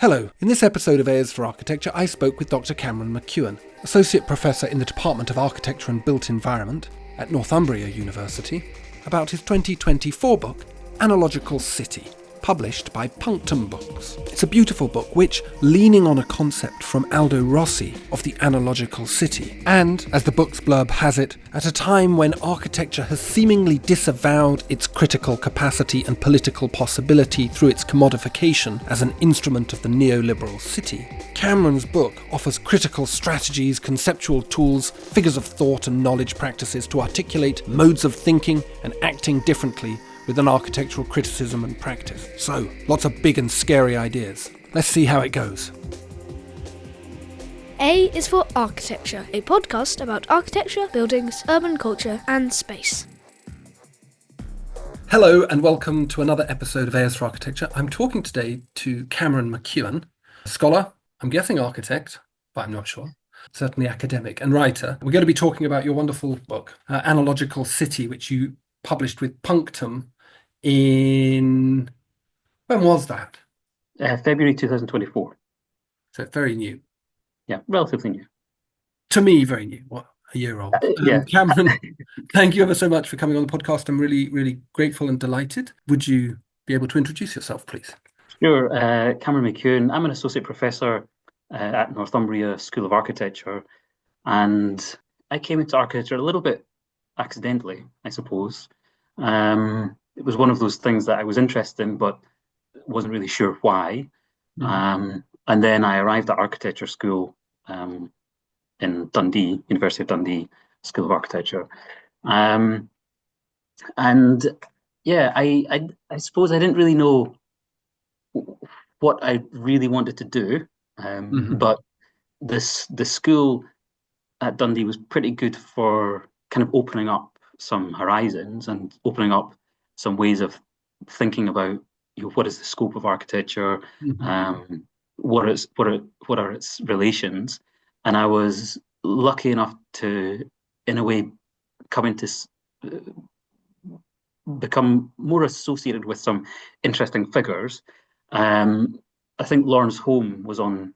Hello, in this episode of Airs for Architecture I spoke with Dr Cameron McEwan, Associate Professor in the Department of Architecture and Built Environment at Northumbria University, about his 2024 book, Analogical City, published by Punctum Books. It's a beautiful book which, leaning on a concept from Aldo Rossi of the analogical city, and, as the book's blurb has it, at a time when architecture has seemingly disavowed its critical capacity and political possibility through its commodification as an instrument of the neoliberal city, Cameron's book offers critical strategies, conceptual tools, figures of thought and knowledge practices to articulate modes of thinking and acting differently with an architectural criticism and practice. So, lots of big and scary ideas. Let's see how it goes. A is for Architecture, a podcast about architecture, buildings, urban culture and space. Hello and welcome to another episode of Airs for Architecture. I'm talking today to Cameron McEwan, scholar, I'm guessing architect, but I'm not sure. Certainly academic and writer. We're going to be talking about your wonderful book, Analogical City, which you published with Punctum when was that? February 2024. So very new. Yeah, relatively new. To me, very new. What, a year old? Yeah. Cameron, thank you ever so much for coming on the podcast. I'm really, really grateful and delighted. Would you be able to introduce yourself, please? Sure. Cameron McEwan. I'm an associate professor at Northumbria School of Architecture, and I came into architecture a little bit accidentally, I suppose. It was one of those things that I was interested in, but wasn't really sure why. And then I arrived at architecture school in Dundee, University of Dundee School of Architecture. And yeah, I suppose I didn't really know what I really wanted to do. But the school at Dundee was pretty good for kind of opening up some horizons and opening up some ways of thinking about, what is the scope of architecture, what are its relations, and I was lucky enough to, in a way, become more associated with some interesting figures. I think Lawrence Home was on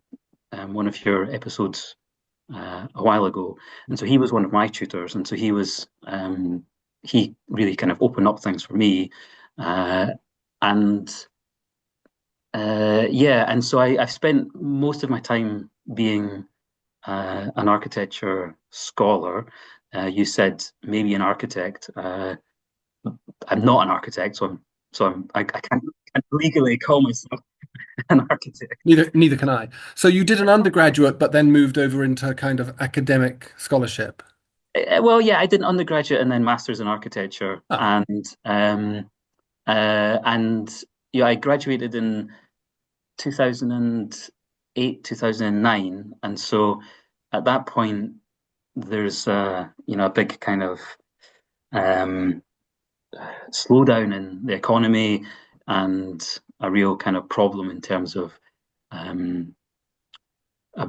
one of your episodes a while ago, and so he was one of my tutors, and so he really kind of opened up things for me, and so I've spent most of my time being an architecture scholar. You said maybe an architect. I'm not an architect, so I can't legally call myself an architect. Neither can I. So you did an undergraduate, but then moved over into kind of academic scholarship. Well, yeah, I did an undergraduate and then masters in architecture, and I graduated in 2008, 2009, and so at that point there's a big kind of slowdown in the economy and a real kind of problem in terms of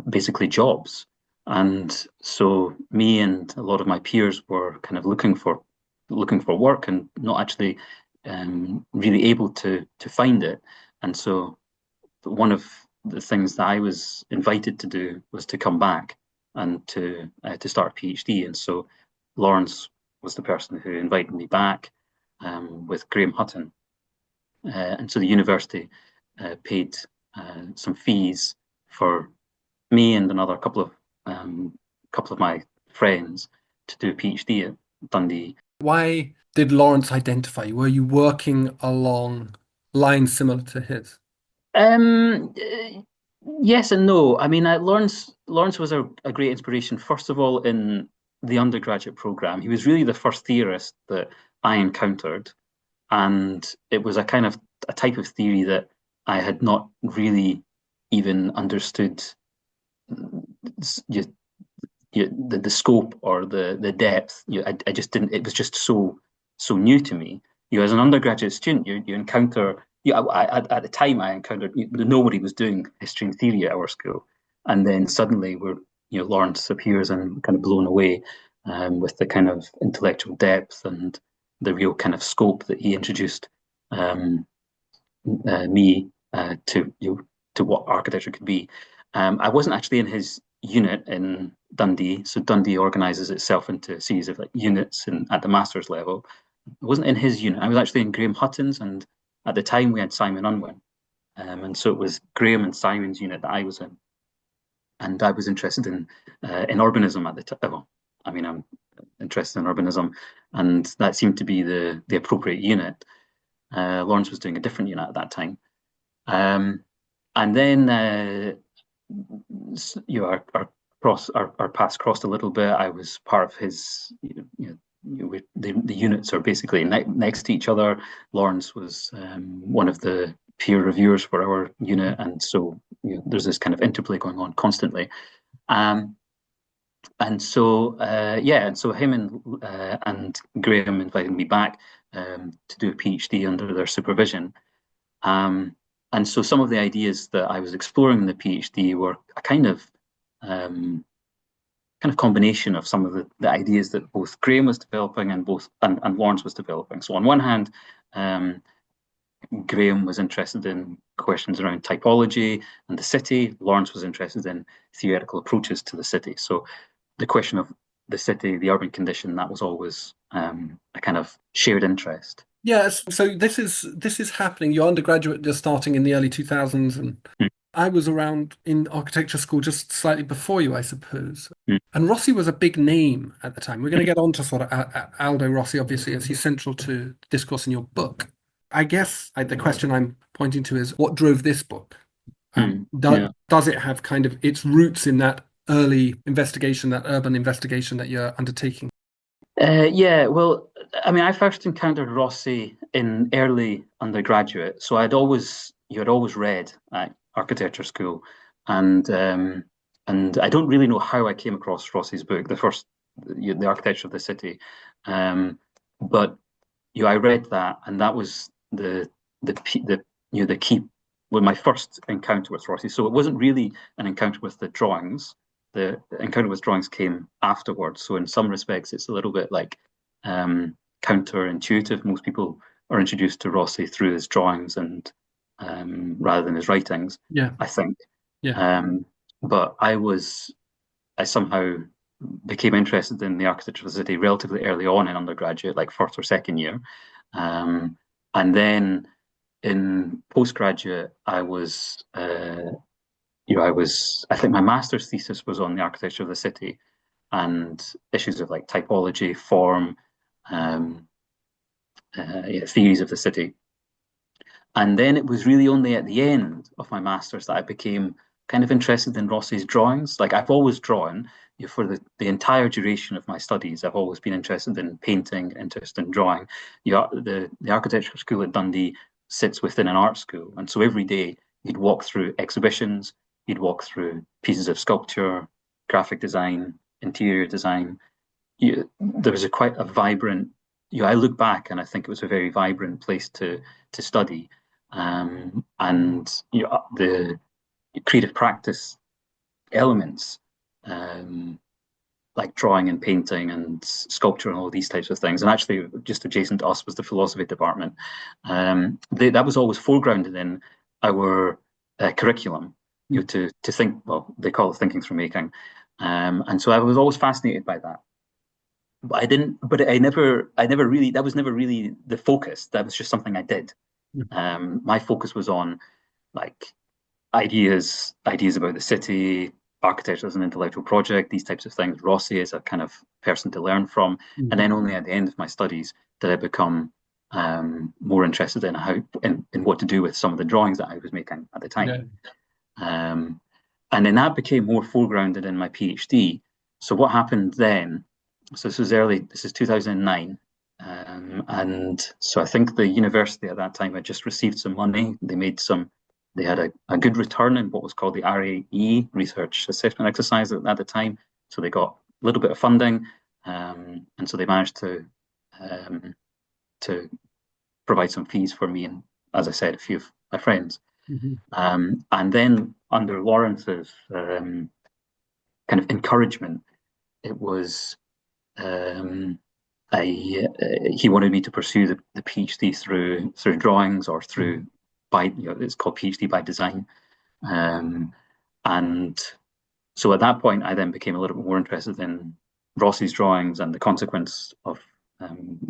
basically jobs. And so me and a lot of my peers were kind of looking for work and not actually really able to find it. And so one of the things that I was invited to do was to come back and to start a PhD. And so Lawrence was the person who invited me back with Graham Hutton. And so the university paid some fees for me and another couple of my friends to do a PhD at Dundee. Why did Lawrence identify you? Were you working along lines similar to his? Yes and no. I mean, Lawrence was a great inspiration, first of all, in the undergraduate program. He was really the first theorist that I encountered, and it was a type of theory that I had not really even understood the scope or the depth. I just didn't. It was just so new to me. As an undergraduate student, you encounter. At the time, I encountered nobody was doing history and theory at our school, and then suddenly Lawrence appears and kind of blown away with the kind of intellectual depth and the real kind of scope that he introduced me to to what architecture could be. I wasn't actually in his unit in Dundee, so Dundee organises itself into a series of like units at the master's level. I wasn't in his unit. I was actually in Graham Hutton's, and at the time we had Simon Unwin, and so it was Graham and Simon's unit that I was in, and I was interested in urbanism at the time. Well, I mean, I'm interested in urbanism, and that seemed to be the appropriate unit. Lawrence was doing a different unit at that time, and then our paths crossed a little bit. I was part of his, the units are basically next to each other. Lawrence was one of the peer reviewers for our unit, and so there's this kind of interplay going on constantly. And so him and Graham invited me back to do a PhD under their supervision. And so some of the ideas that I was exploring in the PhD were a kind of combination of some of the ideas that both Graham was developing and Lawrence was developing. So on one hand, Graham was interested in questions around typology and the city. Lawrence was interested in theoretical approaches to the city. So the question of the city, the urban condition, that was always a kind of shared interest. Yes, so this is happening. Your undergraduate just starting in the early 2000s, and I was around in architecture school just slightly before you, I suppose. And Rossi was a big name at the time. We're going to get on to sort of Aldo Rossi, obviously, as he's central to discourse in your book. I guess the question I'm pointing to is, what drove this book? Does it have kind of its roots in that early investigation, that urban investigation that you're undertaking? Well, I mean, I first encountered Rossi in early undergraduate, so you had always read at architecture school, and I don't really know how I came across Rossi's book, the Architecture of the City, but I read that, and that was the key. Well, my first encounter with Rossi. So it wasn't really an encounter with the drawings. The encounter with drawings came afterwards. So in some respects, it's a little bit like counterintuitive. Most people are introduced to Rossi through his drawings and rather than his writings. I think. But I somehow became interested in the architecture of the city relatively early on in undergraduate, like first or second year, and then in postgraduate, I think my master's thesis was on the architecture of the city and issues of like typology, form, theories of the city. And then it was really only at the end of my master's that I became kind of interested in Rossi's drawings. Like I've always drawn, for the entire duration of my studies, I've always been interested in painting, interested in drawing. The architecture school at Dundee sits within an art school. And so every day you'd walk through exhibitions, you'd walk through pieces of sculpture, graphic design, interior design. There was quite a vibrant, I look back and I think it was a very vibrant place to study. And the creative practice elements, like drawing and painting and sculpture and all these types of things. And actually, just adjacent to us was the philosophy department. That was always foregrounded in our curriculum. To think, well, they call it thinking through making, and so I was always fascinated by that. But I didn't. But I never really. That was never really the focus. That was just something I did. My focus was on like ideas about the city, architecture as an intellectual project, these types of things. Rossi as a kind of person to learn from, and then only at the end of my studies did I become more interested in in what to do with some of the drawings that I was making at the time. And then that became more foregrounded in my PhD. So what happened then? So this is 2009. And so I think the university at that time had just received some money. They had a good return in what was called the RAE, Research Assessment Exercise at the time. So they got a little bit of funding. And so they managed to provide some fees for me and, as I said, a few of my friends. And then under Lawrence's kind of encouragement, it was he wanted me to pursue the PhD through drawings or through it's called PhD by design. And so at that point, I then became a little bit more interested in Rossi's drawings and the consequence of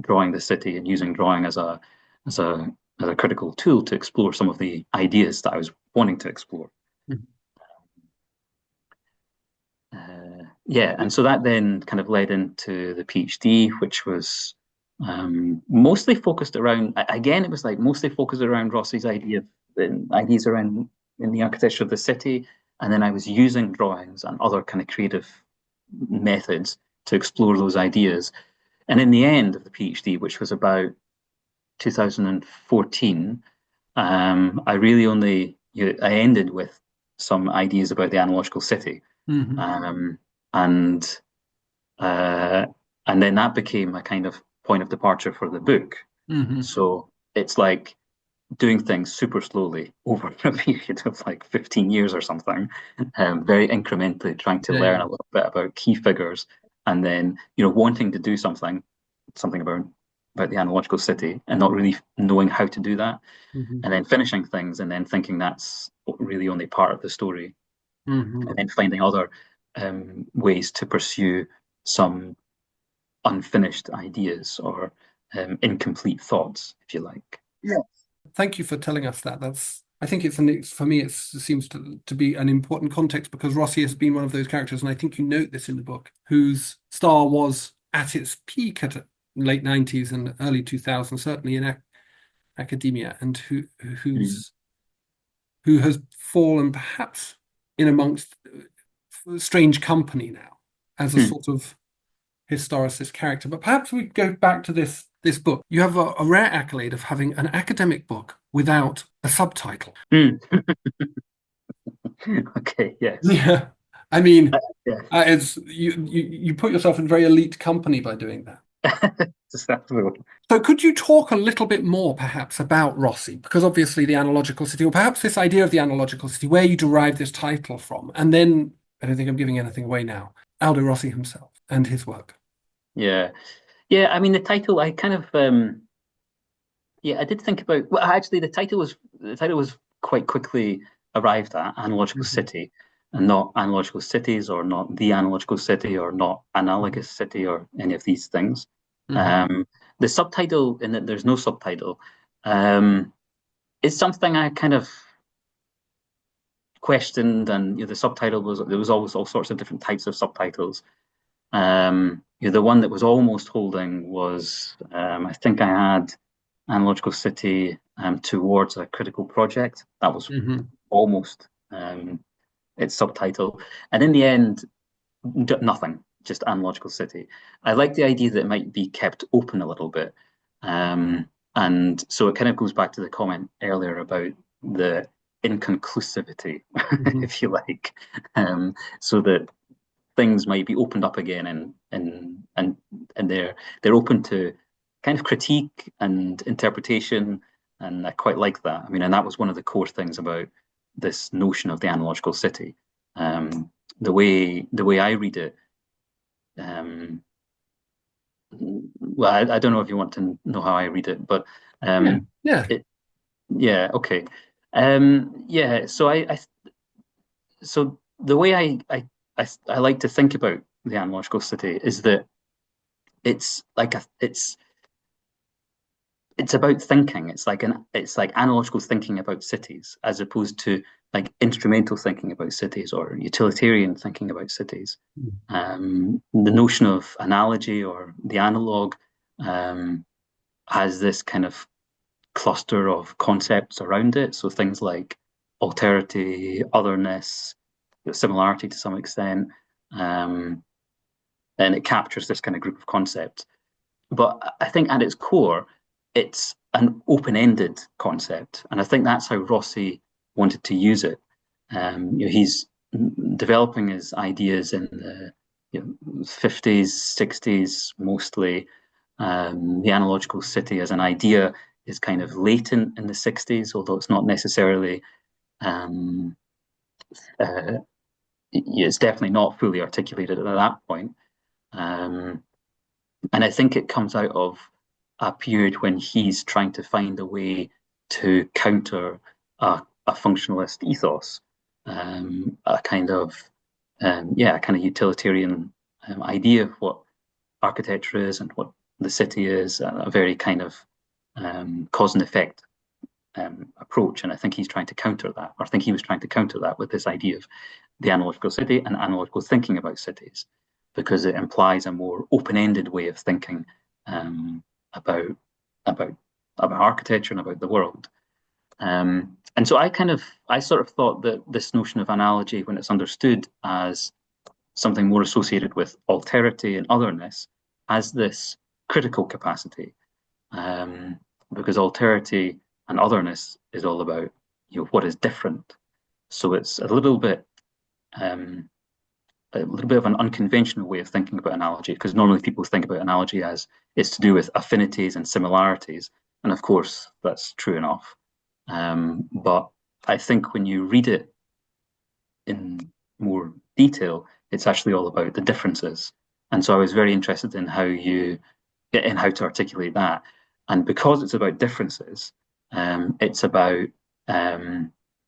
drawing the city and using drawing as a as a critical tool to explore some of the ideas that I was wanting to explore. Mhm. Yeah, and so that then kind of led into the PhD, which was mostly focused around, again, it was like mostly focused around Rossi's ideas around in the architecture of the city. And then I was using drawings and other kind of creative methods to explore those ideas. And in the end of the PhD, which was about 2014, I really only, I ended with some ideas about the analogical city. Mhm. Um, and uh, and then that became a kind of point of departure for the book. Mhm. So it's like doing things super slowly over a period of like 15 years or something, very incrementally trying to Yeah, learn yeah. a little bit about key figures, and then wanting to do something about the analogical city, and not really knowing how to do that, Mhm. and then finishing things, and then thinking that's really only part of the story, Mhm. and then finding other ways to pursue some unfinished ideas or incomplete thoughts, if you like. Yeah. Thank you for telling us that. I think for me, it seems to be an important context because Rossi has been one of those characters, and I think you note this in the book, whose star was at its peak at late 90s and early 2000s, certainly in academia, and Mm. who has fallen perhaps in amongst strange company now as a Mm. sort of historicist character. But perhaps we go back to this book. You have a rare accolade of having an academic book without a subtitle. Mm. Okay, yes. Yeah, I mean, Yeah, it's you put yourself in very elite company by doing that. exactly. So could you talk a little bit more, perhaps, about Rossi? Because obviously the analogical city, or perhaps this idea of the analogical city, where you derive this title from, and then I don't think I'm giving anything away now. Aldo Rossi himself and his work. Yeah. Yeah, I mean the title I kind of yeah, I did think about well actually the title was quite quickly arrived at, Analogical Mhm. City, and not Analogical Cities or not the Analogical City or not Mhm. Analogous City or any of these things. Mhm. Um the subtitle in that there's no subtitle um is something I kind of questioned, and the subtitle was there was always all sorts of different types of subtitles. The one that was almost holding was I think I had Analogical City towards a critical project. That was Mhm. almost its subtitle, and in the end, nothing. Just Analogical City. I like the idea that it might be kept open a little bit, and so it kind of goes back to the comment earlier about the inconclusivity, Mhm. if you like, so that things might be opened up again and they're open to kind of critique and interpretation, and I quite like that. I mean, and that was one of the core things about this notion of the analogical city. Um, the way I read it, um, well, I don't know if you want to know how I read it, but Yeah. um, Yeah. it yeah, okay. Yeah, so the way I like to think about the analogical city is that it's about thinking. It's like analogical thinking about cities as opposed to like instrumental thinking about cities or utilitarian thinking about cities. The notion of analogy or the analog um, has this kind of cluster of concepts around it. So things like alterity, otherness, similarity to some extent, um, and it captures this kind of group of concepts. But I think at its core, it's an open-ended concept, and I think that's how Rossi wanted to use it. He's developing his ideas in the 50s, 60s mostly. The analogical city as an idea is kind of latent in the 60s, although it's not necessarily, um, uh, it's definitely not fully articulated at that point. Um, and I think it comes out of a period when he's trying to find a way to counter a functionalist ethos. a kind of a kind of utilitarian idea of what architecture is and what the city is, a very kind of cause and effect approach. And I think he's trying to counter that, or I think he was trying to counter that with this idea of the analogical city and analogical thinking about cities, because it implies a more open-ended way of thinking about about architecture and about the world. And so I sort of thought that this notion of analogy, when it's understood as something more associated with alterity and otherness, has this critical capacity, because alterity and otherness is all about what is different. So it's a little bit of an unconventional way of thinking about analogy, because normally people think about analogy as it's to do with affinities and similarities, and of course that's true enough. But I think when you read it in more detail, it's actually all about the differences. And so I was very interested in how to articulate that. And because it's about differences, it's about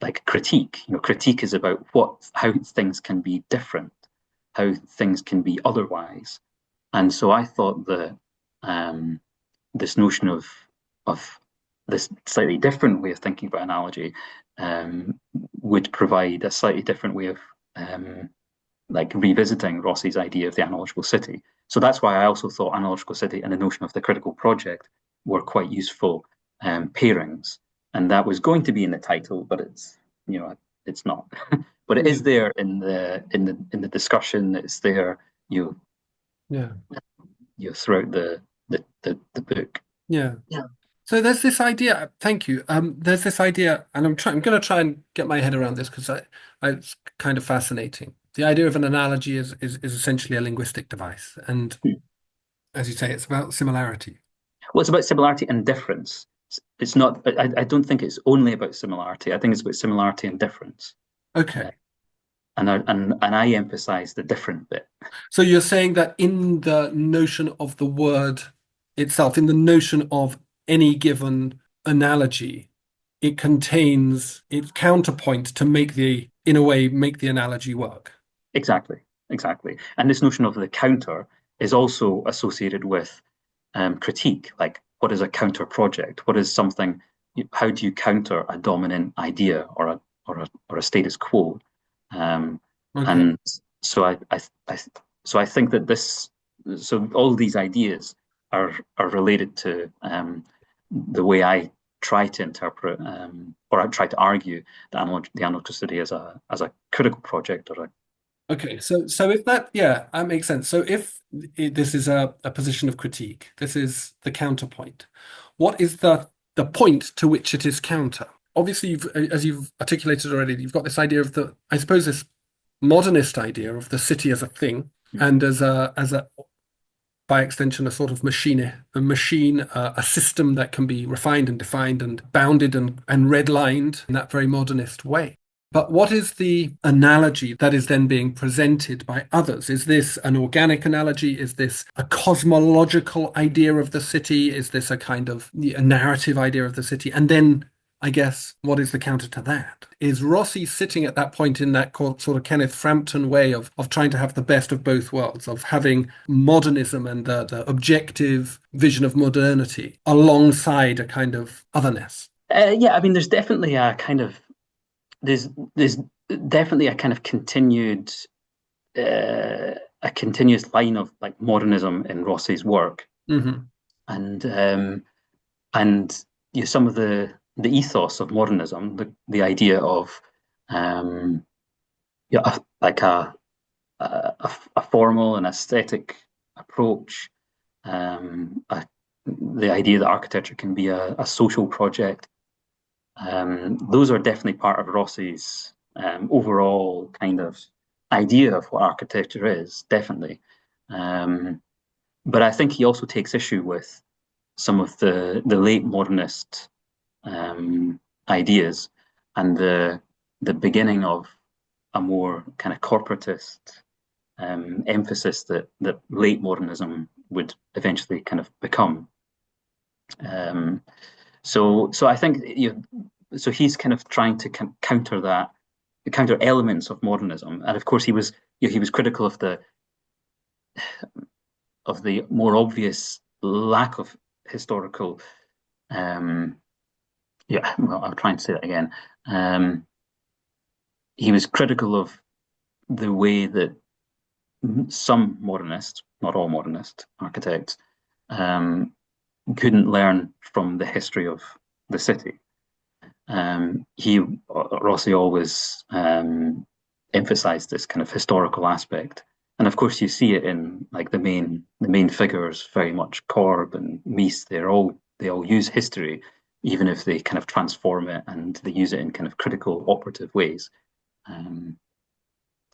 like critique. Critique is about how things can be different, how things can be otherwise. And so I thought that this notion of this slightly different way of thinking about analogy would provide a slightly different way of like revisiting Rossi's idea of the analogical city. So that's why I also thought analogical city and the notion of the critical project were quite useful pairings. And that was going to be in the title, but it's not. But it is there in the discussion. It's there throughout the book. Yeah. So there's this idea. Thank you. There's this idea, and I'm going to try and get my head around this because it's kind of fascinating. The idea of an analogy is essentially a linguistic device, and as you say, it's about similarity. Well, it's about similarity and difference. It's not. I don't think it's only about similarity. I think it's about similarity and difference. Okay. And I emphasize the different bit. So you're saying that in the notion of the word itself, in the notion of any given analogy, it contains its counterpoint to in a way, make the analogy work. Exactly. And this notion of the counter is also associated with critique. Like, what is a counter project? What is something? How do you counter a dominant idea or a status quo? Okay. And so I think that all these ideas are related to the way I try to interpret or I try to argue the analogical city as a critical project or a. Okay, so if that makes sense. So if this is a position of critique, this is the counterpoint. What is the point to which it is counter? Obviously, as you've articulated already, you've got this idea of this modernist idea of the city as a thing and as a by extension a sort of machine, a system that can be refined and defined and bounded and redlined in that very modernist way. But what is the analogy that is then being presented by others? Is this an organic analogy? Is this a cosmological idea of the city? Is this a kind of a narrative idea of the city? And then, I guess, what is the counter to that? Is Rossi sitting at that point in that sort of Kenneth Frampton way of trying to have the best of both worlds, of having modernism and the objective vision of modernity alongside a kind of otherness? I mean, there's definitely a kind of there's definitely a kind of continued a continuous line of like modernism in Rossi's work, and some of the ethos of modernism, the idea of like a formal and aesthetic approach, the idea that architecture can be a social project. Those are definitely part of Rossi's overall kind of idea of what architecture is, definitely. But I think he also takes issue with some of the late modernist ideas and the beginning of a more kind of corporatist emphasis that late modernism would eventually kind of become. So I think so he's kind of trying to counter that counter elements of modernism. And of course, he was critical of the more obvious lack of historical. Yeah, well, I'll try and say that again. Um, he was critical of the way that some modernists, not all modernist architects, um, couldn't learn from the history of the city. Rossi always emphasized this kind of historical aspect, and of course you see it in like the main figures, very much Corb and Mies. They all use history, even if they kind of transform it and they use it in kind of critical operative ways. Um,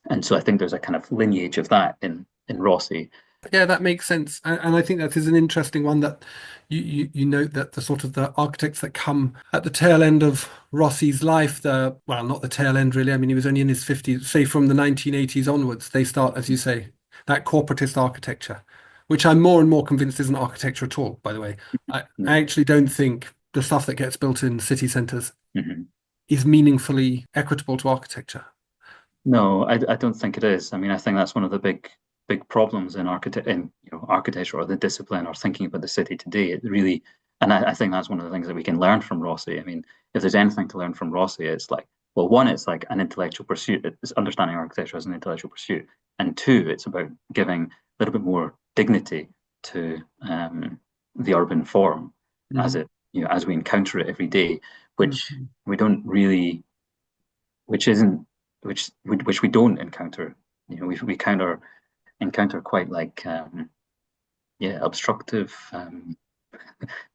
and so I think there's a kind of lineage of that in Rossi. Yeah, that makes sense, and I think that is an interesting one that you note that the sort of the architects that come at the tail end of Rossi's life, the well, not the tail end really. I mean, he was only in his 50s, say from the 1980s onwards. They start, as you say, that corporatist architecture, which I'm more and more convinced isn't architecture at all. By the way, I actually don't think the stuff that gets built in city centres Mm-hmm. is meaningfully equitable to architecture. No, I don't think it is. I mean, I think that's one of the big problems in architecture or the discipline or thinking about the city today. It really, and I think that's one of the things that we can learn from Rossi. I mean, if there's anything to learn from Rossi, it's like, well, one, it's like an intellectual pursuit. It's understanding architecture as an intellectual pursuit, and two, it's about giving a little bit more dignity to the urban form as Mhm. it, as we encounter it every day, which Mhm. we don't really, which isn't which we don't encounter. We kind of encounter quite like yeah, obstructive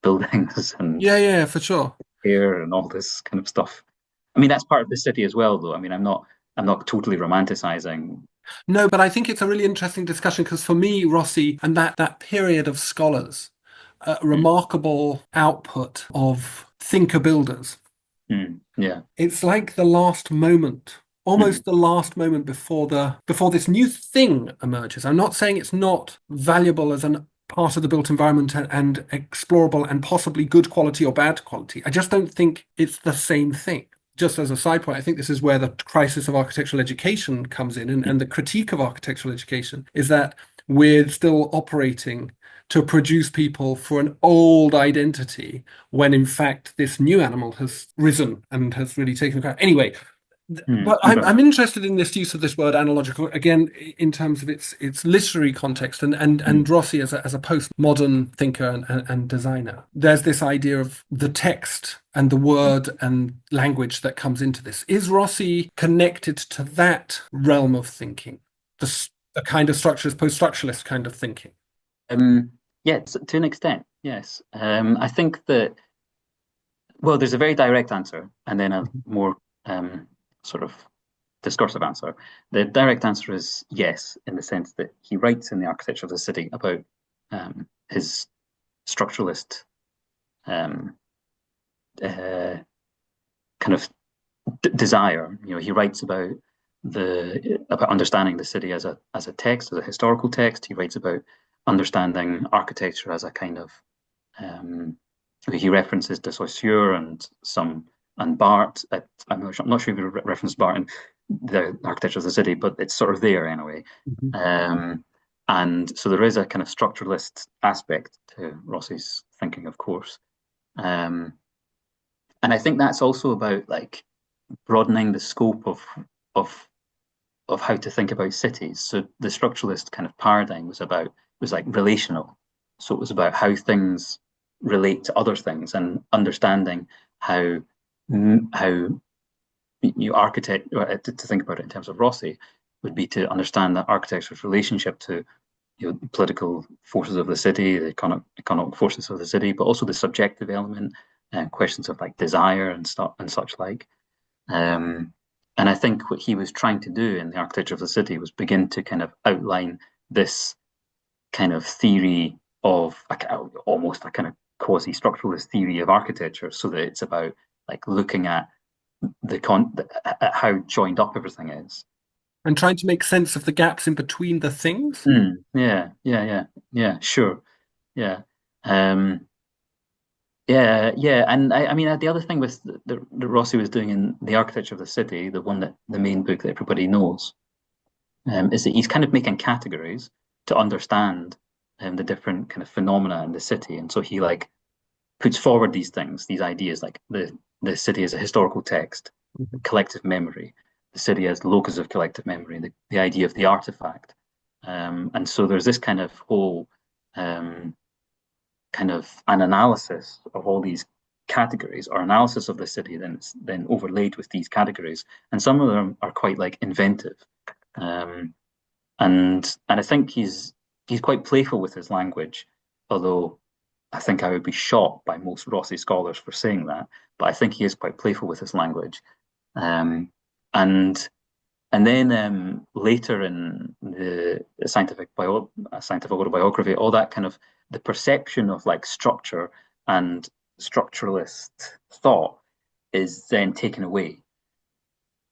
buildings and Yeah, yeah, for sure. air and all this kind of stuff. I mean, that's part of the city as well, though. I mean, I'm not totally romanticizing. No, but I think it's a really interesting discussion because for me, Rossi and that period of scholars, a Mm, remarkable output of thinker builders. yeah. It's like the last moment, Mm, almost the last moment before this new thing emerges. I'm not saying it's not valuable as an part of the built environment and explorable and possibly good quality or bad quality. I just don't think it's the same thing. Just as a side point, I think this is where the crisis of architectural education comes in, and the critique of architectural education is that we're still operating to produce people for an old identity when in fact this new animal has risen and has really taken account. Anyway, but okay. I'm interested in this use of this word analogical again in terms of its literary context and Mm, Rossi as a postmodern thinker and designer. There's this idea of the text and the word and language that comes into this. Is Rossi connected to that realm of thinking, the kind of structuralist, post-structuralist kind of thinking? Um, yeah, to an extent, yes. I think that, well, there's a very direct answer and then a more sort of discursive answer. The direct answer is yes, in the sense that he writes in the architecture of the city about his structuralist um, uh, kind of desire. He writes about understanding the city as a text, as a historical text. He writes about understanding architecture as a kind of he references de Saussure and Barthes. I'm not sure if he referenced Barthes in the architecture of the city, but it's sort of there anyway. Mhm. Um, and so there is a kind of structuralist aspect to Rossi's thinking, of course. Um, and I think that's also about like broadening the scope of of how to think about cities. So the structuralist kind of paradigm was like relational. So it was about how things relate to other things and understanding how how you architect to think about it in terms of Rossi would be to understand that architecture's relationship to political forces of the city, the economic forces of the city, but also the subjective element and questions of like desire and stuff and such like. Um, and I think what he was trying to do in the architecture of the city was begin to kind of outline this kind of theory of almost a kind of quasi-structuralist theory of architecture, so that it's about like looking at at how joined up everything is. And trying to make sense of the gaps in between the things. Yeah, sure, yeah. Um, Yeah, and I mean the other thing with that Rossi was doing in the architecture of the city, the one that the main book that everybody knows, is that he's kind of making categories to understand the different kind of phenomena in the city, and so he like puts forward these things, these ideas, like the city as a historical text, Mhm. collective memory, the city as the locus of collective memory, the idea of the artifact, and so there's this kind of whole um, kind of an analysis of all these categories or analysis of the city then overlaid with these categories, and some of them are quite like inventive, um, and I think he's quite playful with his language, although I think I would be shot by most Rossi scholars for saying that, but I think he is quite playful with his language. Um, and and then later in the scientific autobiography, all that kind of the perception of like structure and structuralist thought is then taken away.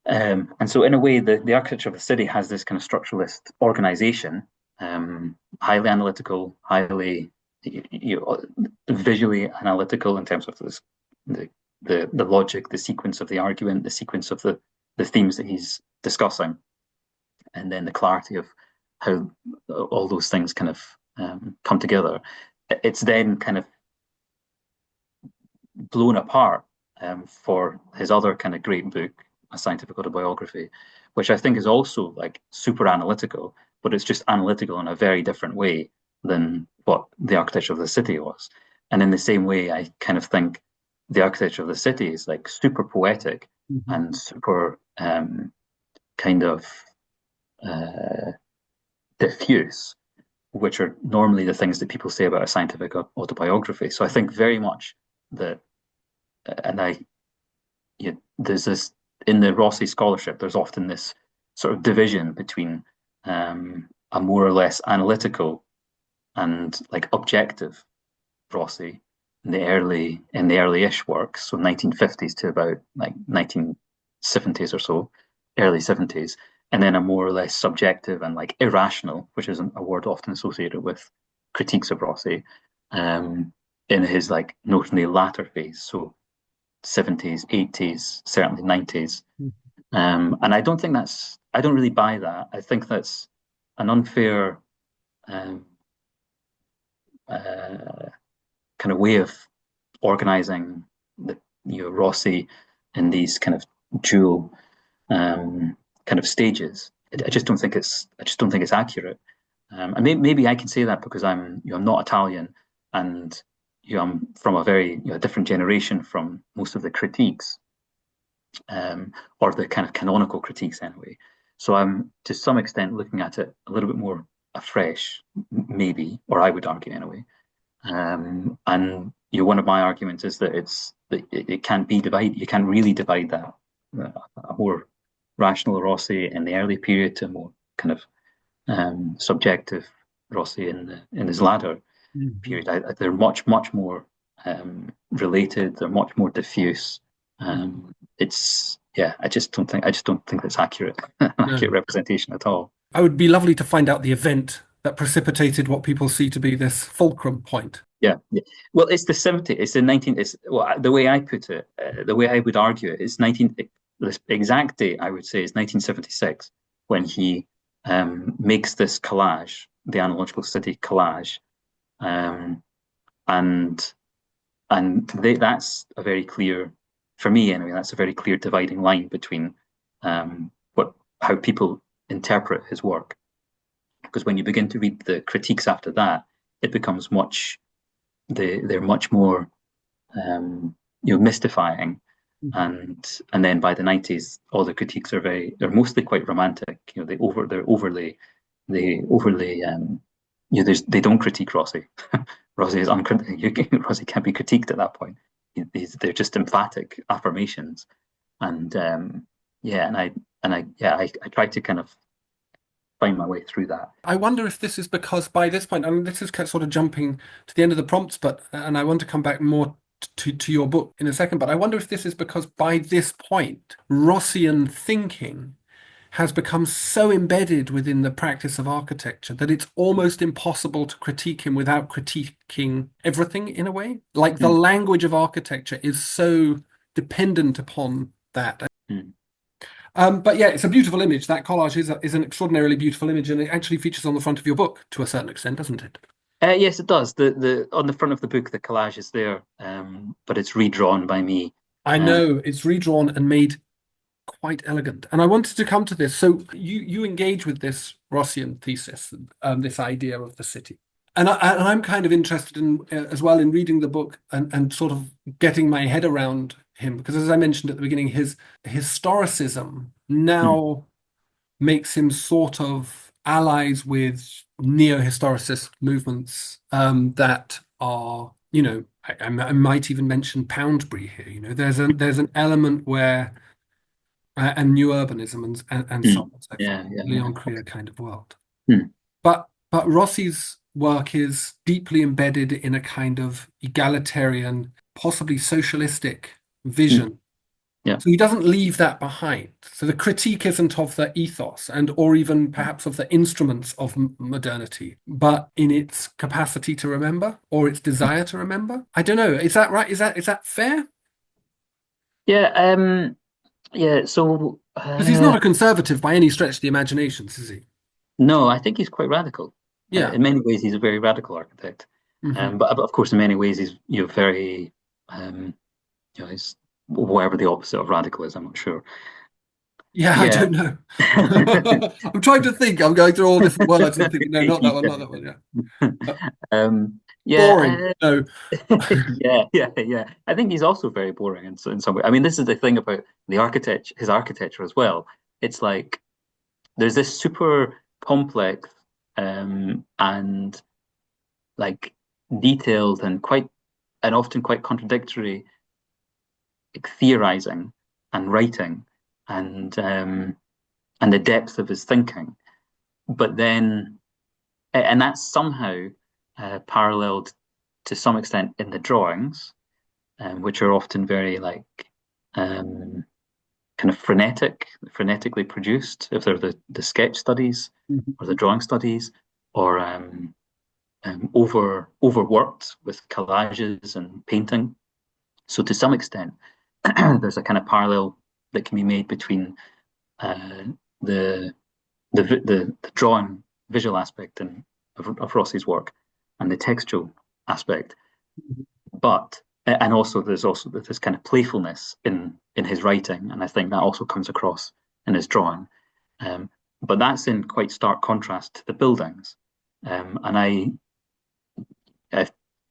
And so, in a way, the architecture of the city has this kind of structuralist organization, highly analytical, highly you know, visually analytical in terms of the, the logic, the sequence of the argument, the sequence of the themes that he's discussing, and then the clarity of how all those things kind of come together. It's then kind of blown apart for his other kind of great book, A Scientific Autobiography, which I think is also like super analytical, but it's just analytical in a very different way than what the architecture of the city was. And in the same way, I kind of think the architecture of the city is like super poetic Mhm. and super kind of uh, diffuse, which are normally the things that people say about a scientific autobiography. So I think very much that, and there's this in the Rossi scholarship. There's often this sort of division between a more or less analytical and like objective Rossi in the early-ish works, so 1950s to about like 1970s or so, early 70s, and then a more or less subjective and like irrational, which is a word often associated with critiques of Rossi, in his like notionally latter phase, so 70s, 80s, certainly 90s. And I don't really buy that. I think that's an unfair um, uh, kind of way of organizing Rossi in these kind of dual kind of stages. I just don't think it's accurate. And maybe I can say that because I'm not Italian, and I'm from a very different generation from most of the critiques, or the kind of canonical critiques anyway. So I'm to some extent looking at it a little bit more afresh, maybe, or I would argue anyway. And one of my arguments is that it can't be divided. You can't really divide that a more rational Rossi in the early period to a more kind of subjective Rossi in his latter Mhm. period. They're much more related. They're much more diffuse. It's yeah. I just don't think that's accurate accurate No. representation at all. It would be lovely to find out the event that precipitated what people see to be this fulcrum point. Yeah. Well, it's the 70s. It's the 19. It's well, the way I put it, the way I would argue it is 19. The exact date I would say is 1976 when he makes this collage, the analogical city collage, um, and that's a very clear, for me anyway. That's a very clear dividing line between what how people interpret his work. Because when you begin to read the critiques after that, it becomes they're much more mystifying, Mhm. and then by the 90s all the critiques they're mostly quite romantic. They overly they don't critique Rossi. Rossi is Rossi can't be critiqued at that point. They're just emphatic affirmations, and yeah I try to kind of find my way through that. I wonder if this is because by this point, I mean, this is sort of jumping to the end of the prompts, but and I want to come back more to your book in a second, but I wonder if this is because by this point, Rossian thinking has become so embedded within the practice of architecture that it's almost impossible to critique him without critiquing everything in a way. Like the mm, language of architecture is so dependent upon that. mm. But yeah, it's a beautiful image. That collage is an extraordinarily beautiful image, and it actually features on the front of your book to a certain extent, doesn't it? Yes, it does. The on the front of the book, the collage is there, but it's redrawn by me. I Um, know it's redrawn and made quite elegant. And I wanted to come to this. So you engage with this Rossian thesis, this idea of the city. And I'm kind of interested in as well in reading the book and sort of getting my head around him, because as I mentioned at the beginning, his historicism mm, now makes him sort of allies with neo-historicist movements that are, I might even mention Poundbury here. There's an element where and new urbanism and so on and so forth, yeah, yeah, yeah. Leon Krier kind of world. Mm, But Rossi's work is deeply embedded in a kind of egalitarian, possibly socialistic mm, vision. yeah. So he doesn't leave that behind. So the critique isn't of the ethos and or even perhaps of the instruments of modernity, but in its capacity to remember or its desire to remember. I don't know. Is that right? Is that fair? Yeah, yeah. So, Because he's not a conservative by any stretch of the imagination, is he? no, I think he's quite radical. Yeah. In many ways, he's a very radical architect. Hmm. But of course, in many ways, he's very, um, he's whatever the opposite of radical is. I'm not sure. Yeah, I Yeah. don't know. I'm trying to think. I'm going through all different words and thinking, no, not that one, not that one. Yeah. Uh, Yeah, Boring. No. yeah. I think he's also very boring in some way. I mean, this is the thing about the architecture, his architecture as well. It's like there's this super complex and like detailed and often quite contradictory like, theorizing and writing and the depth of his thinking. But then, and that's somehow paralleled to some extent in the drawings, which are often very like um, kind of frenetically produced, if they're the sketch studies Mhm. or the drawing studies, or overworked with collages and painting. So to some extent, there's a kind of parallel that can be made between uh, the, the drawing visual aspect of Rossi's work and the textual aspect. But and also there's also this kind of playfulness in his writing, and I think that also comes across in his drawing. Um, but that's in quite stark contrast to the buildings. And I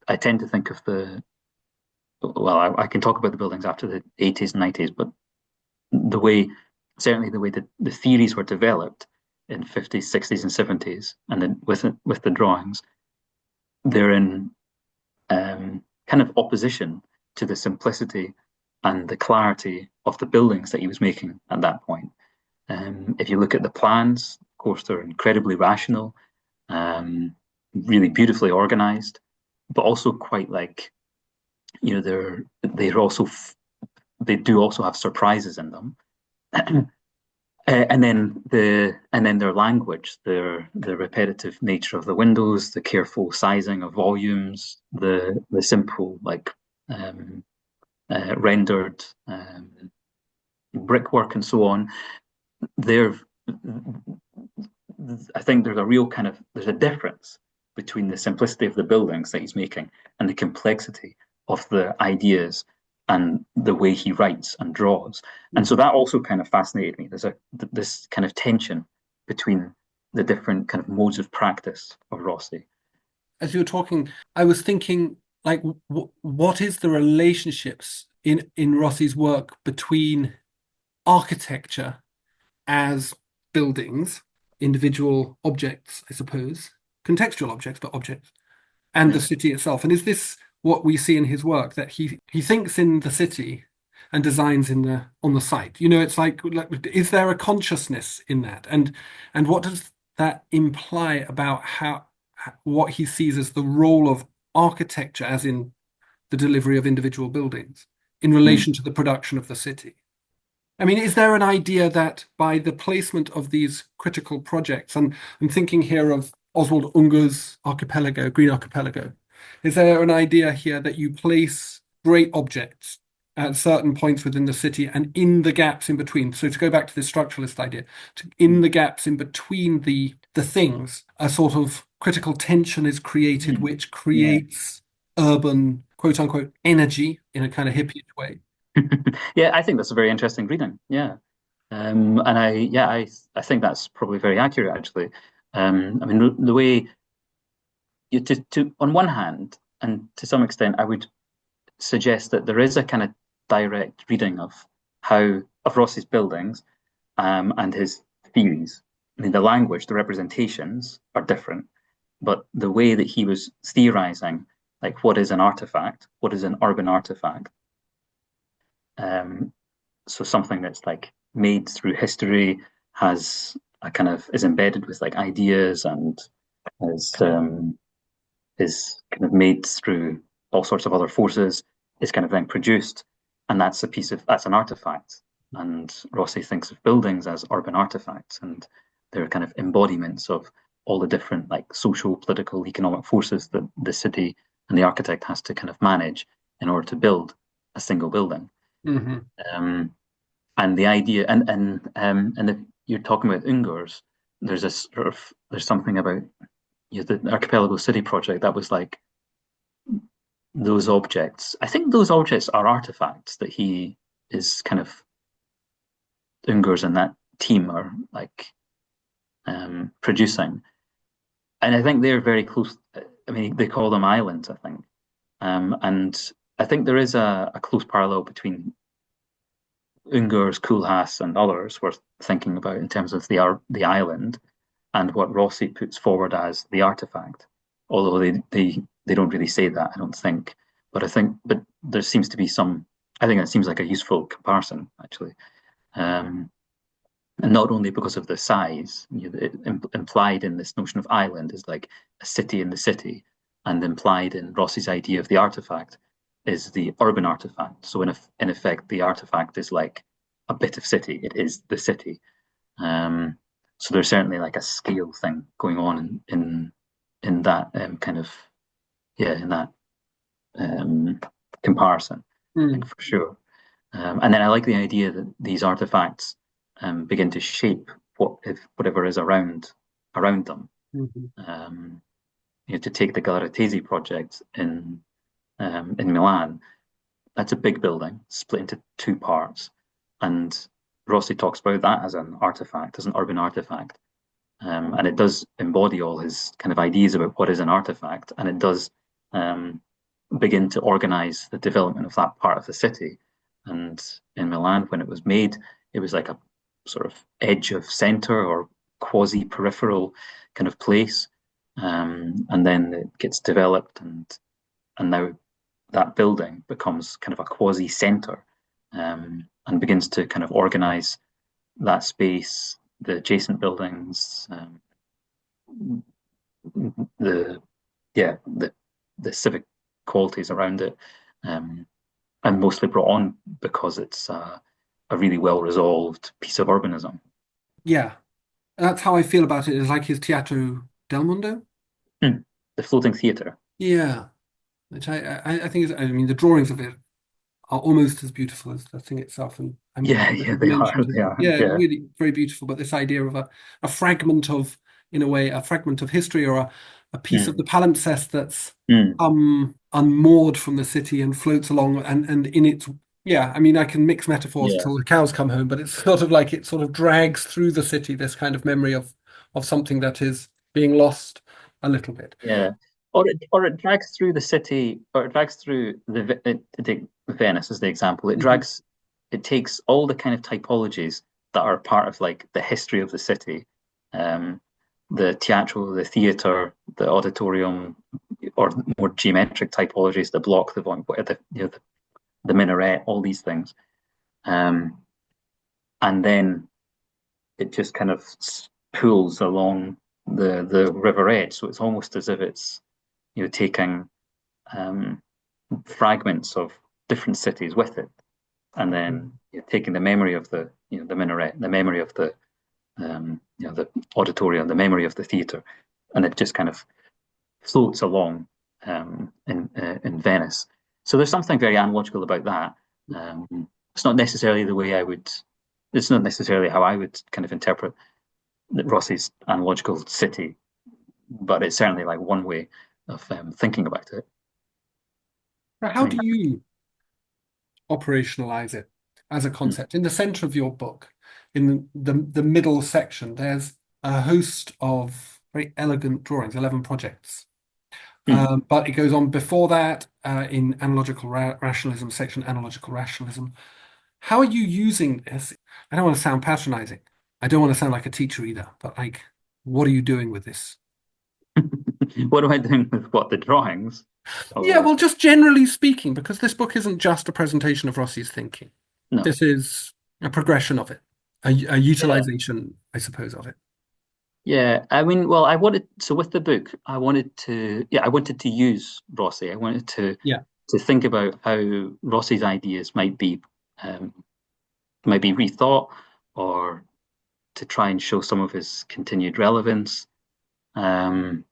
I tend to think of I can talk about the buildings after the 80s and 90s, but the way certainly the way that the theories were developed in 50s, 60s, and 70s, and then with the drawings, they're in kind of opposition to the simplicity and the clarity of the buildings that he was making at that point. If you look at the plans, of course, they're incredibly rational, really beautifully organized, but also quite like, they're also they do also have surprises in them. And then their language, the repetitive nature of the windows, the careful sizing of volumes, the simple like rendered brickwork and so on. They're I think there's a difference between the simplicity of the buildings that he's making and the complexity of the ideas and the way he writes and draws. And so that also kind of fascinated me. There's this kind of tension between the different kind of modes of practice of Rossi. As you were talking, I was thinking, like, what is the relationships in Rossi's work between architecture as buildings, individual objects, I suppose, contextual objects, but objects, and the Mm, city itself. And is this what we see in his work, that he thinks in the city and designs in the on the site? It's like is there a consciousness in that? And what does that imply about what he sees as the role of architecture, as in the delivery of individual buildings, in mm. relation to the production of the city? I mean, is there an idea that by the placement of these critical projects, and I'm thinking here of Oswald Unger's archipelago, Green Archipelago, is there an idea here that you place great objects at certain points within the city and in the gaps in between? So to go back to this structuralist idea, in the gaps in between the things, a sort of critical tension is created, Mm. which Yeah. creates urban, quote unquote, energy in a kind of hippie way. Yeah, I think that's a very interesting reading. Yeah. And I think that's probably very accurate actually. I mean the way to on one hand, and to some extent, I would suggest that there is a kind of direct reading of how of Rossi's buildings and his theories. I mean, the language, the representations are different, but the way that he was theorizing, like what is an artifact, what is an urban artifact, um, so something that's like made through history has a kind of is embedded with like ideas and is kind of made through all sorts of other forces, is kind of then produced, and that's an artifact. And Rossi thinks of buildings as urban artifacts, and they're kind of embodiments of all the different like social, political, economic forces that the city and the architect has to kind of manage in order to build a single building. Mhm. Um, and the idea, and if you're talking about Ungers, there's something about the Archipelago City project that was like those objects. I think those objects are artifacts that he is kind of Ungers and that team are like producing, and I think they're very close. I mean, they call them islands, I think, and I think there is a close parallel between Ungers, Koolhaas, and others were thinking about in terms of the island and what Rossi puts forward as the artifact. Although they don't really say that, I don't think. But there seems to be some. I think that seems like a useful comparison, actually. Um, and not only because of the size, implied in this notion of island is like a city in the city, and implied in Rossi's idea of the artifact is the urban artifact. So in effect, the artifact is like a bit of city. It is the city. Um, so there's certainly like a scale thing going on in that kind of in that um, comparison, I think Mm. for sure. And then I like the idea that these artifacts begin to shape whatever is around them. Mhm. Um, to take the Galatesi project in Milan, that's a big building split into two parts, and Rossi talks about that as an artifact, as an urban artifact, and it does embody all his kind of ideas about what is an artifact, and it does um, begin to organize the development of that part of the city. And in Milan, when it was made, it was like a sort of edge of center or quasi peripheral kind of place. And then it gets developed, and now that building becomes kind of a quasi center and begins to kind of organize that space, the adjacent buildings, the yeah the civic qualities around it, um, and mostly brought on because it's a really well resolved piece of urbanism. Yeah, that's how I feel about it. It's like his Teatro del Mundo. Hmm. The floating theatre. Yeah, which I think is, I mean, the drawings of it are almost as beautiful as the thing itself. And I'm Yeah, glad that yeah, you've they are. mentioned it. They are. Yeah, Yeah. really very beautiful. But this idea of a fragment of, in a way, a fragment of history or a piece of the Mm. palimpsest that's Mm. unmoored from the city and floats along and in its yeah, I mean I can mix metaphors Yeah. till the cows come home, but it's sort of like it sort of drags through the city this kind of memory of something that is being lost a little bit. Yeah. Or it drags through the city, or it drags through to take Venice as the example. Mhm. It takes all the kind of typologies that are part of like the history of the city, um, the teatro, the theater, the auditorium, or more geometric typologies, the block, the minaret, all these things, um, and then it just kind of pulls along the river edge. So it's almost as if it's taking um, fragments of different cities with it, and then taking the memory of the minaret, the memory of the auditorium, the memory of the theatre, and it just kind of floats along in Venice. So there's something very analogical about that. It's not necessarily the way I would. It's not necessarily how I would kind of interpret Rossi's analogical city, but it's certainly like one way of thinking about it. How do you operationalize it as a concept? In the center of your book, in the middle section, there's a host of very elegant drawings, 11 projects. But it goes on before that in analogical rationalism section, analogical rationalism. How are you using this? I don't want to sound patronizing. I don't want to sound like a teacher either, but like, what are you doing with this? What am I doing with the drawings? Yeah, well, just generally speaking, because this book isn't just a presentation of Rossi's thinking. No. This is a progression of it, a utilization, I suppose, of it. Yeah, I mean, well, with the book, I wanted to use Rossi. I wanted to think about how Rossi's ideas might be rethought, or to try and show some of his continued relevance, and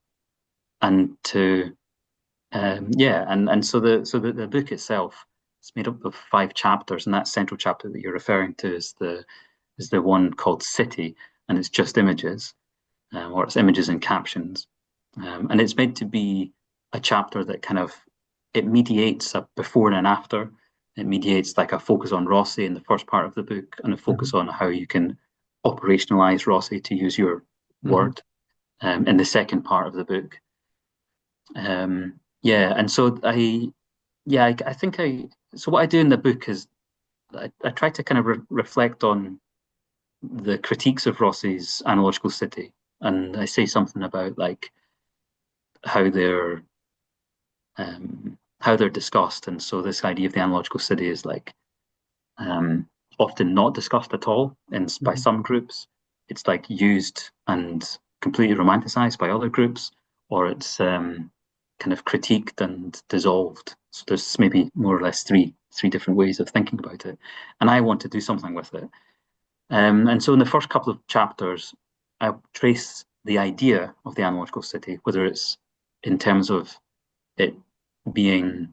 to so the book itself is made up of 5 chapters, and that central chapter that you're referring to is the one called City, and it's just images. Or it's images and captions. And it's meant to be a chapter that it mediates a before and an after. It mediates like a focus on Rossi in the first part of the book, and a focus on how you can operationalize Rossi, to use your word, in the second part of the book. So what I do in the book is I try to kind of reflect on the critiques of Rossi's analogical city. And I say something about like how they're discussed, and so this idea of the analogical city is like often not discussed at all, and by some groups. It's like used and completely romanticized by other groups, or it's kind of critiqued and dissolved. So there's maybe more or less three different ways of thinking about it, and I want to do something with it. And so in the first couple of chapters, I trace the idea of the analogical city, whether it's in terms of it being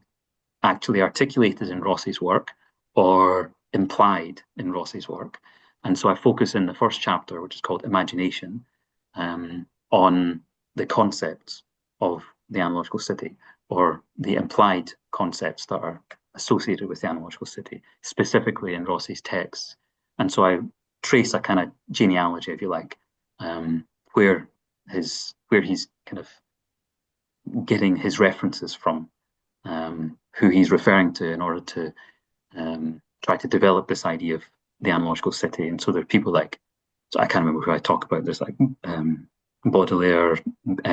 actually articulated in Rossi's work or implied in Rossi's work. And so I focus in the first chapter, which is called Imagination, on the concepts of the analogical city, or the implied concepts that are associated with the analogical city, specifically in Rossi's texts. And so I trace a kind of genealogy, if you like, where he's kind of getting his references from, who he's referring to in order to try to develop this idea of the analogical city. And so there are people like, so I can't remember who I talk about. There's like Baudelaire,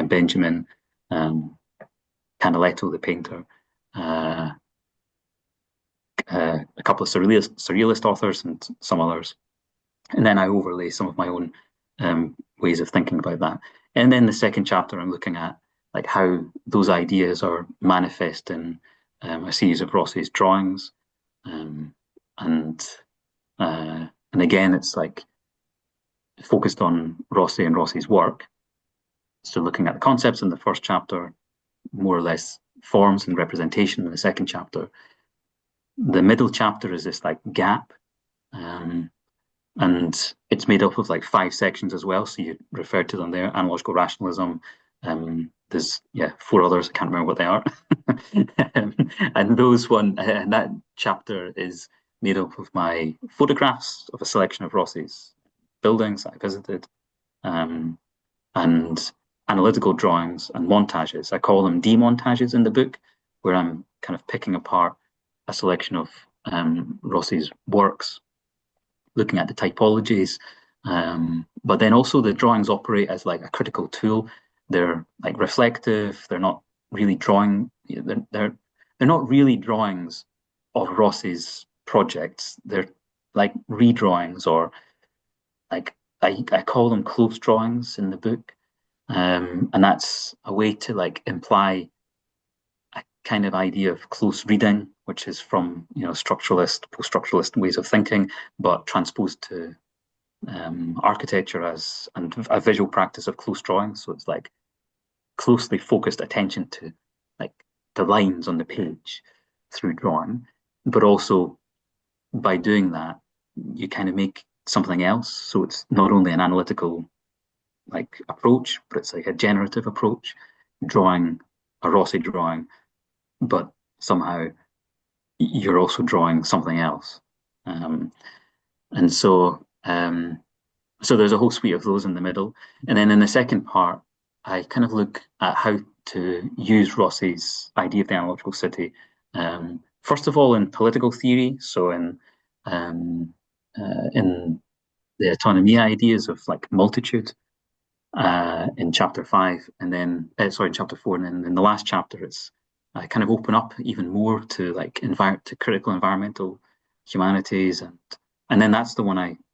Benjamin, Canaletto, the painter, a couple of surrealist authors, and some others. And then I overlay some of my own ways of thinking about that. And then the second chapter, I'm looking at like how those ideas are manifest in a series of Rossi's drawings, and again, it's like focused on Rossi and Rossi's work. So looking at the concepts in the first chapter, more or less forms and representation in the second chapter. The middle chapter is this like gap, and it's made up of like 5 sections as well. So you referred to them there: analogical rationalism. There's 4 others. I can't remember what they are. And that chapter is made up of my photographs of a selection of Rossi's buildings that I visited, and analytical drawings and montages. I call them demontages in the book, where I'm kind of picking apart a selection of Rossi's works, looking at the typologies, but then also the drawings operate as like a critical tool. They're like reflective. They're not really they're not really drawings of Rossi's projects. They're like redrawings, or like I call them close drawings in the book, and that's a way to like imply a kind of idea of close reading, which is from structuralist, post-structuralist ways of thinking, but transposed to architecture and a visual practice of close drawing. So it's like closely focused attention to like the lines on the page through drawing, but also by doing that, you kind of make something else. So it's not only an analytical like approach, but it's like a generative approach, drawing a Rossi drawing, but somehow you're also drawing something else. And so there's a whole suite of those in the middle. And then in the second part, I kind of look at how to use Rossi's idea of the analogical city. First of all, in political theory, so in the autonomia ideas of like multitude in chapter 5, and then in chapter 4, and then in the last chapter, it's I kind of open up even more to like to critical environmental humanities, and then that's the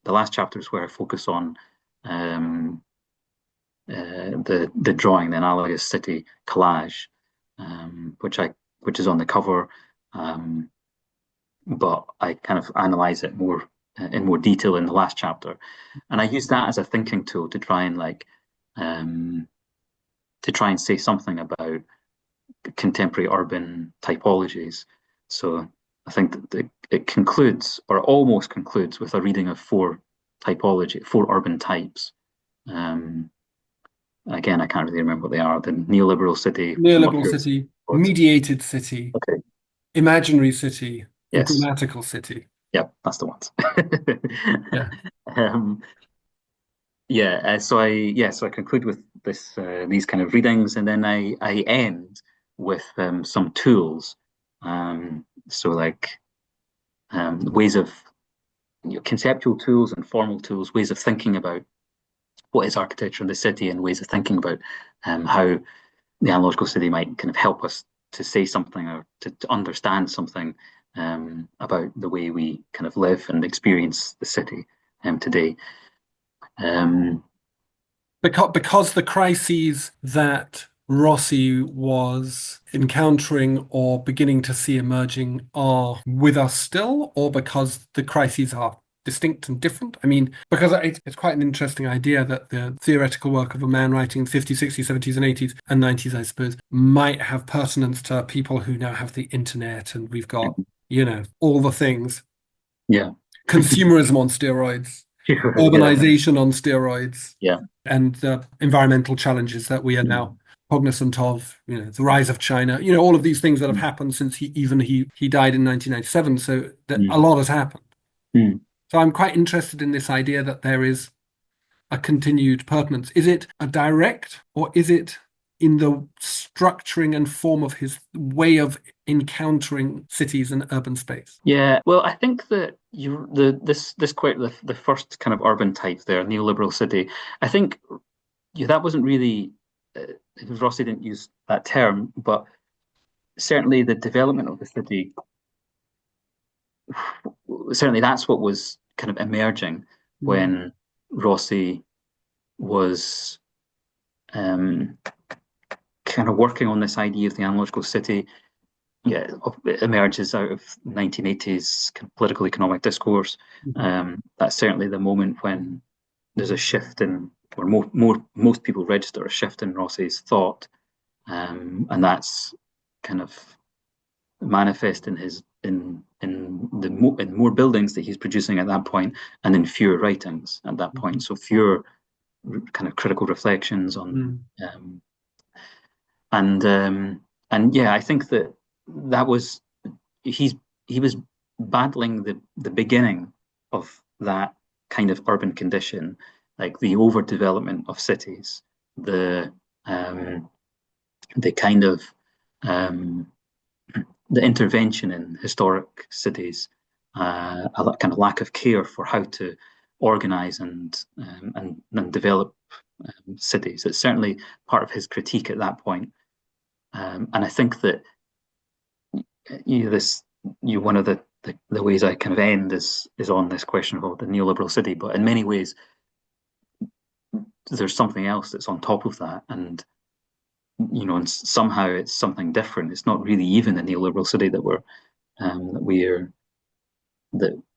last chapter is where I focus on the drawing, the analogous city collage, which is on the cover, but I kind of analyze it more in more detail in the last chapter, and I use that as a thinking tool to try and say something about contemporary urban typologies. So I think that it concludes, or almost concludes, with a reading of four urban types. Again, I can't really remember what they are. The neoliberal city, mediated city, okay, imaginary city, yes, and grammatical city. Yep, that's the ones. Yeah. So I conclude with these kind of readings, and then I end with some tools. So like ways of conceptual tools and formal tools, ways of thinking about what is architecture in the city, and ways of thinking about how the analogical city might kind of help us to say something or to understand something about the way we kind of live and experience the city today. Because the crises that Rossi was encountering or beginning to see emerging are with us still, or because the crises are distinct and different? I mean, because it's quite an interesting idea that the theoretical work of a man writing in the 50s, 60s, 70s, and 80s and 90s, I suppose, might have pertinence to people who now have the internet and we've got, all the things. Yeah. Consumerism on steroids. Urbanization on steroids, and the environmental challenges that we are now cognizant of, the rise of China, all of these things that have happened since he died in 1997. So that a lot has happened. So I'm quite interested in this idea that there is a continued pertinence. Is it a direct, or is it in the structuring and form of his way of encountering cities and urban space? Yeah, well, I think that the first kind of urban type there, neoliberal city, I think that wasn't really Rossi didn't use that term, but certainly the development of the city, certainly that's what was kind of emerging when Rossi was kind of working on this idea of the analogical city. Yeah, it emerges out of 1980s kind of political economic discourse. That's certainly the moment when there's a shift in, or most people register a shift in Rossi's thought, and that's kind of manifest in more buildings that he's producing at that point, and in fewer writings at that point. So fewer kind of critical reflections on, and yeah, I think that was he was battling the beginning of that kind of urban condition, like the overdevelopment of cities, the kind of the intervention in historic cities, a kind of lack of care for how to organize and develop cities. It's certainly part of his critique at that point, and I think that one of the ways I kind of end is on this question about the neoliberal city, but in many ways there's something else that's on top of that, and and somehow it's something different. It's not really even a neoliberal city that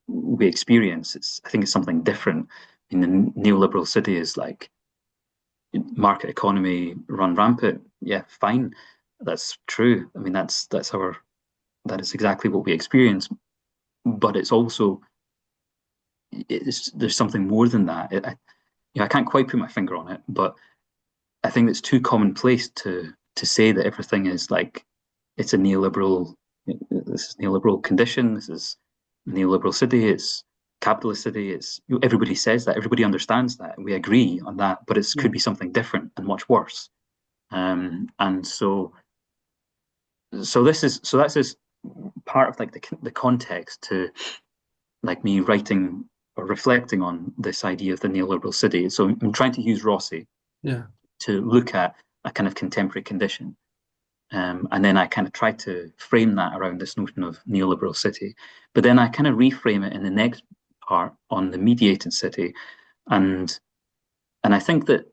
we experience. I think it's something different. In the neoliberal city is like market economy run rampant. Yeah, fine, that's true. I mean, that is exactly what we experience. But it's also there's something more than that. I can't quite put my finger on it, but I think it's too commonplace to say that everything is like it's a neoliberal. This is neoliberal condition. This is neoliberal city. It's capitalist city. It's everybody says that. Everybody understands that. We agree on that. But it could be something different and much worse. And so that's part of like the context to like me writing or reflecting on this idea of the neoliberal city. So I'm trying to use Rossi to look at a kind of contemporary condition. And then I kind of try to frame that around this notion of neoliberal city. But then I kind of reframe it in the next part on the mediated city. And I think that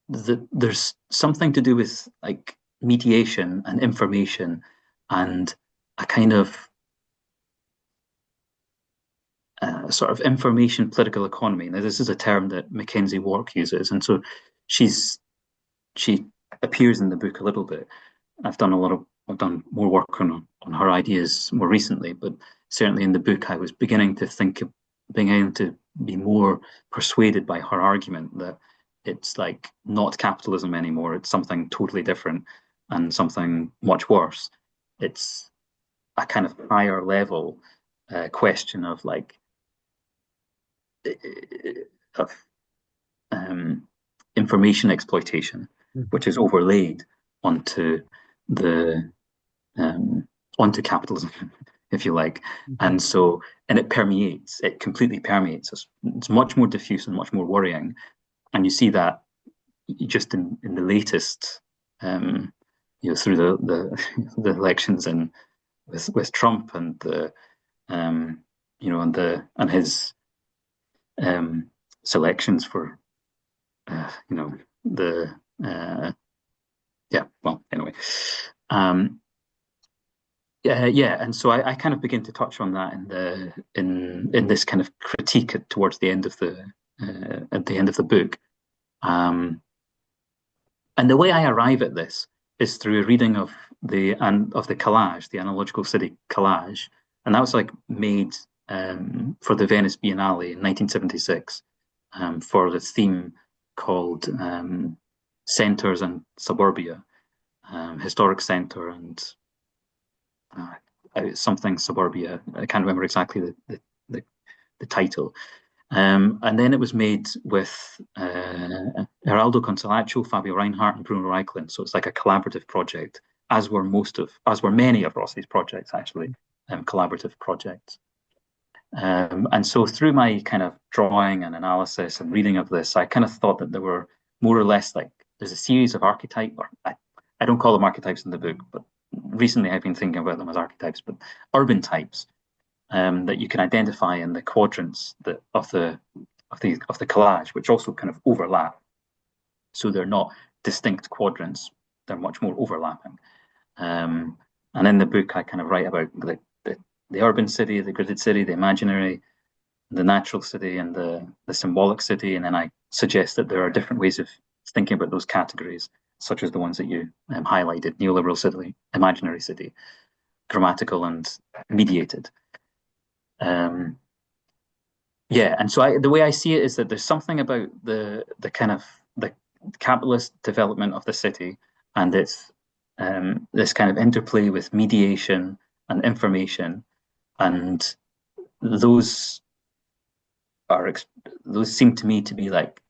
there's something to do with like mediation and information and a kind of sort of information political economy. Now, this is a term that Mackenzie Wark uses, and so she appears in the book a little bit. I've done more work on her ideas more recently, but certainly in the book, I was beginning to be more persuaded by her argument that it's like not capitalism anymore. It's something totally different and something much worse. It's a kind of higher level question of like of information exploitation, which is overlaid onto onto capitalism, if you like. And it completely permeates us. It's much more diffuse and much more worrying. And you see that just in the latest, through the elections and with Trump and and his selections for anyway. And so I kind of begin to touch on that in this kind of critique towards the end of the book. And the way I arrive at this is through a reading of the collage, the Analogical City collage, and that was like made for the Venice Biennale in 1976 for the theme called Centers and Suburbia, Historic Center and something Suburbia. I can't remember exactly the title. And then it was made with Aldo Rossi, Fabio Reinhardt, and Bruno Reichland. So it's like a collaborative project, as were many of Rossi's projects, actually, collaborative projects. And so through my kind of drawing and analysis and reading of this, I kind of thought that there were more or less like there's a series of archetypes. I don't call them archetypes in the book, but recently I've been thinking about them as archetypes, but urban types that you can identify in the quadrants of the collage, which also kind of overlap. So they're not distinct quadrants; they're much more overlapping. And in the book, I kind of write about the urban city, the gridded city, the imaginary, the natural city, and the symbolic city. And then I suggest that there are different ways of thinking about those categories, such as the ones that you highlighted: neoliberal city, imaginary city, grammatical, and mediated. And so the way I see it is that there's something about the kind of the capitalist development of the city and its this kind of interplay with mediation and information, and those seem to me to be like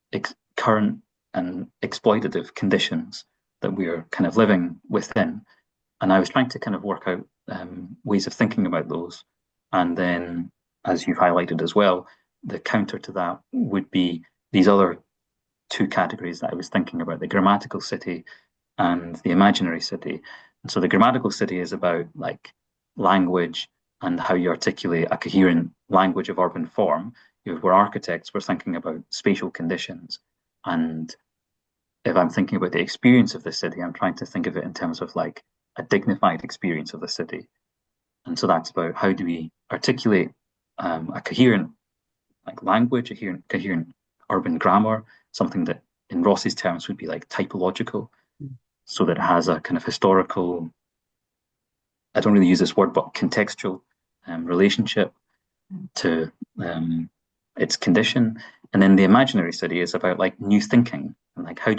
current and exploitative conditions that we're kind of living within. And I was trying to kind of work out ways of thinking about those. And then, as you've highlighted as well, the counter to that would be these other two categories that I was thinking about: the grammatical city and the imaginary city. And so the grammatical city is about like language and how you articulate a coherent language of urban form. We're architects, we're thinking about spatial conditions and if I'm thinking about the experience of the city, I'm trying to think of it in terms of like a dignified experience of the city. And so that's about how do we articulate a coherent like language, a coherent urban grammar, something that in Rossi's terms would be like typological, so that it has a kind of historical, I don't really use this word, but contextual relationship to its condition. And then the imaginary city is about like new thinking and like how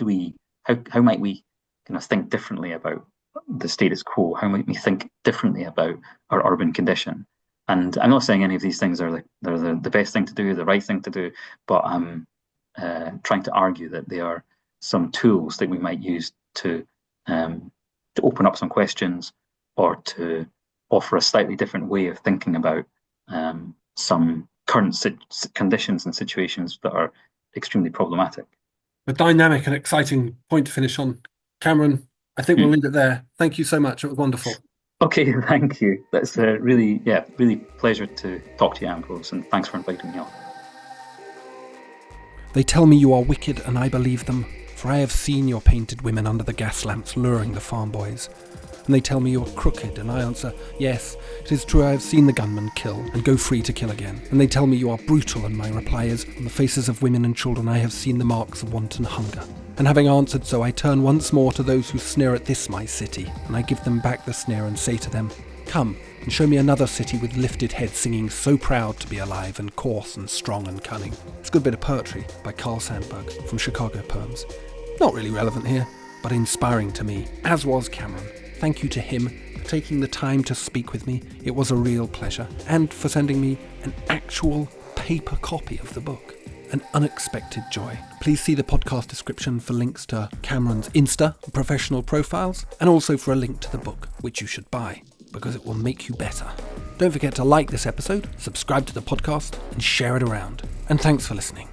might we kind of think differently about the status quo? How might we think differently about our urban condition? And I'm not saying any of these things are like they're the best thing to do, the right thing to do, but I'm trying to argue that they are some tools that we might use to open up some questions or to offer a slightly different way of thinking about some current conditions and situations that are extremely problematic. A dynamic and exciting point to finish on. Cameron, I think we'll leave it there. Thank you so much. It was wonderful. Okay, thank you. That's really pleasure to talk to you, Ambrose, and thanks for inviting me on. They tell me you are wicked, and I believe them, for I have seen your painted women under the gas lamps luring the farm boys. And they tell me you are crooked, and I answer, yes, it is true I have seen the gunman kill, and go free to kill again. And they tell me you are brutal, and my reply is, on the faces of women and children I have seen the marks of wanton hunger. And having answered so, I turn once more to those who sneer at this my city, and I give them back the sneer and say to them, come, and show me another city with lifted head singing so proud to be alive and coarse and strong and cunning. It's a good bit of poetry by Carl Sandburg from Chicago Poems. Not really relevant here, but inspiring to me, as was Cameron. Thank you to him for taking the time to speak with me. It was a real pleasure, and for sending me an actual paper copy of the book. An unexpected joy. Please see the podcast description for links to Cameron's Insta and professional profiles, and also for a link to the book, which you should buy, because it will make you better. Don't forget to like this episode, subscribe to the podcast, and share it around. And thanks for listening.